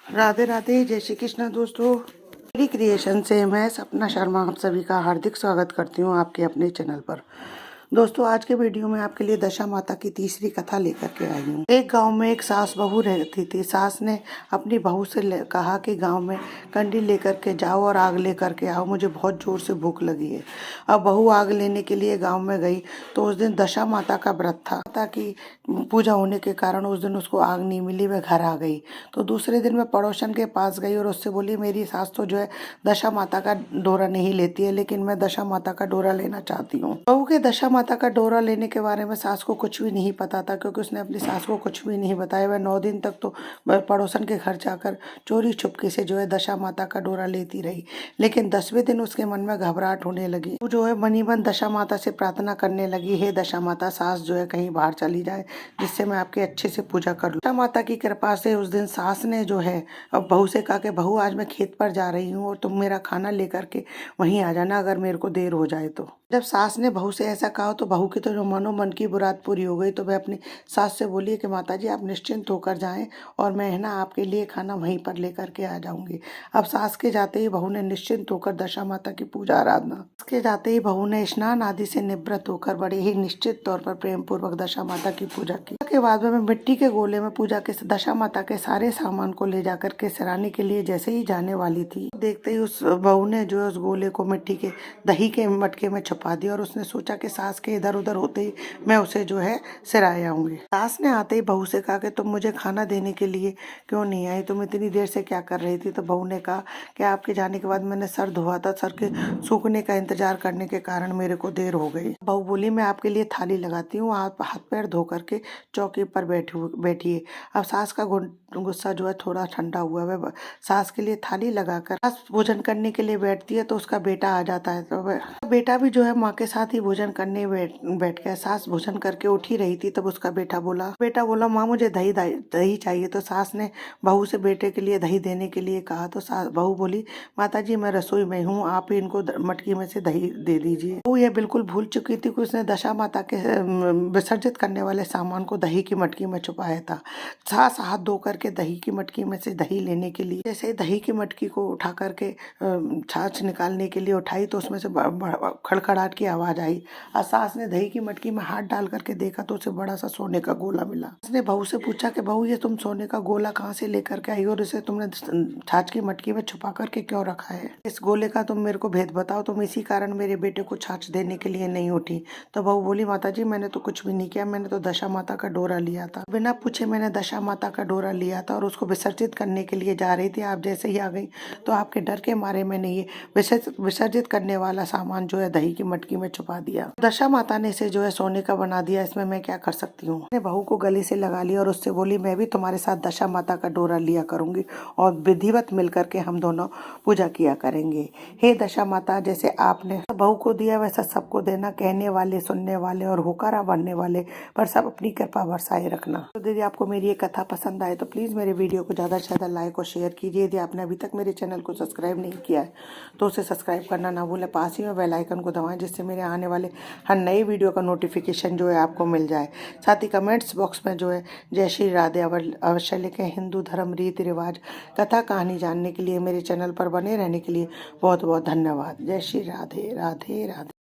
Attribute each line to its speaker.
Speaker 1: राधे राधे, जय श्री कृष्ण दोस्तों। मेरी क्रिएशन से मैं सपना शर्मा आप सभी का हार्दिक स्वागत करती हूँ आपके अपने चैनल पर। दोस्तों, आज के वीडियो में आपके लिए दशा माता की तीसरी कथा लेकर के आई हूँ। एक गांव में एक सास बहू रहती थी। सास ने अपनी बहू से कहा कि गांव में कंडी लेकर के जाओ और आग लेकर के आओ, मुझे बहुत जोर से भूख लगी है। अब बहू आग लेने के लिए गांव में गई तो उस दिन दशा माता का व्रत था। माता की पूजा होने के कारण उस दिन उसको आग नहीं मिली, वह घर आ गई। तो दूसरे दिन मैं पड़ोसन के पास गई और उससे बोली, मेरी सास तो जो है दशा माता का डोरा नहीं लेती है, लेकिन मैं दशा माता का डोरा लेना चाहती हूँ। बहू के दशा माता का डोरा लेने के बारे में सास को कुछ भी नहीं पता था, क्योंकि उसने अपनी सास को कुछ भी नहीं बताया। वह 9 दिन तक तो पड़ोसन के घर जाकर चोरी छुपके से जो है दशा माता का डोरा लेती रही। लेकिन 10वें दिन उसके मन में घबराहट होने लगी। वो जो है मनी मन दशा माता से प्रार्थना करने लगी, हे दशा माता, सास जो है कहीं बाहर चली जाए जिससे मैं आपकी अच्छे से पूजा कर लूं। दशा माता की कृपा से उस दिन सास ने जो है अब बहू से कहा कि बहू, आज मैं खेत पर जा रही हूँ और तुम मेरा खाना लेकर के वहीं आ जाना अगर मेरे को देर हो जाए तो। जब सास ने बहू से ऐसा कहा तो बहू की तो जो मन की मुराद पूरी हो गई। तो वह अपनी सास से बोली कि माता जी, आप निश्चिंत होकर जाएं और मैं है ना आपके लिए खाना वहीं पर लेकर के आ जाऊंगी। अब सास के जाते ही बहू ने निश्चिंत होकर दशा माता की पूजा आराधना के जाते ही बहू ने स्नान आदि से निवृत्त होकर बड़े ही निश्चित तौर पर प्रेम पूर्वक दशा माता की पूजा की। के बाद में मिट्टी के गोले में पूजा के दशा माता के सारे सामान को ले जाकर के सराने के लिए जैसे ही जाने वाली थी, देखते ही उस बहू ने जो है उस गोले को मिट्टी के दही के मटके में छुपा दिया और उसने सोचा कि सास के इधर उधर होते ही मैं उसे जो है सिराए आऊंगी। सास ने आते ही बहू से कहा कि तुम मुझे खाना देने के लिए क्यों नहीं आई, तुम इतनी देर से क्या कर रही थी। तो बहू ने कहा कि आपके जाने के बाद मैंने सर धोआ था, सर के सूखने का इंतजार करने के कारण मेरे को देर हो गई। बहू बोली, मैं आपके लिए थाली लगाती हूँ, आप हाथ पैर धो करके चौकी पर बैठिए। अब सास का गुस्सा जो है थोड़ा ठंडा हुआ है। सास के लिए थाली लगाकर सास भोजन करने के लिए बैठती है तो उसका बेटा आ जाता है। तो बेटा भी जो है माँ के साथ ही भोजन करने बैठ गया। सास भोजन करके उठी रही थी तब उसका बेटा बोला, माँ मुझे दही दही चाहिए। तो सास ने बहू से बेटे के लिए दही देने के लिए कहा तो बहू बोली, माता जी मैं रसोई में हूँ, आप ही इनको मटकी में से दही दे दीजिए। वो यह बिल्कुल भूल चुकी थी कि उसने दशा माता के विसर्जित करने वाले सामान को दही की मटकी में छुपाया था। सास हाथ धो करके दही की मटकी में से दही लेने के लिए जैसे दही की मटकी को उठा करके छाछ निकालने के लिए उठाई तो उसमें से खड़खड़ाहट की आवाज आई। और सास ने दही की मटकी में हाथ डाल करके देखा तो उसे बड़ा सा सोने का गोला मिला। उसने बहू से पूछा कि बहू, ये तुम सोने का गोला कहाँ से लेकर के आई और इसे तुमने छाछ की मटकी में छुपा करके क्यों रखा है? इस गोले का तुम मेरे को भेद बताओ, तुम इसी कारण मेरे बेटे को छाछ देने के लिए नहीं उठी। तो बहू बोली, माता जी मैंने तो कुछ भी नहीं किया, मैंने तो दशा माता का डोरा लिया था। बिना पूछे मैंने दशा माता का डोरा लिया था और उसको विसर्जित करने के लिए जा रही थी। आप जैसे ही आ गई तो आपके डर के मारे मैंने ये विसर्जित करने वाला सामान जो है दही की मटकी में छुपा दिया। दशा माता ने इसे जो है सोने का बना दिया, इसमें मैं क्या कर सकती हूँ। मैंने बहू को गले से लगा लिया और उससे बोली, मैं भी तुम्हारे साथ दशा माता का डोरा लिया करूंगी और विधिवत मिल करके हम दोनों पूजा किया करेंगे। हे दशा माता, जैसे आपने बहू को दिया वैसा सबको देना, कहने वाले, सुनने वाले और होकारा बनने वाले पर सब अपनी कृपा बरसाए रखना। तो दीदी, आपको मेरी ये कथा पसंद आए तो प्लीज़ मेरे वीडियो को ज़्यादा से ज़्यादा लाइक और शेयर कीजिए। यदि आपने अभी तक मेरे चैनल को सब्सक्राइब नहीं किया है तो उसे सब्सक्राइब करना ना भूलें। पास ही में बेल आइकन को दबाएं जिससे मेरे आने वाले हर नए वीडियो का नोटिफिकेशन जो है आपको मिल जाए। साथ ही कमेंट्स बॉक्स में जो है जय श्री राधे अवश्य लिखें। हिंदू धर्म, रीति रिवाज, कथा कहानी जानने के लिए मेरे चैनल पर बने रहने के लिए बहुत बहुत धन्यवाद। जय श्री राधे राधे राधे।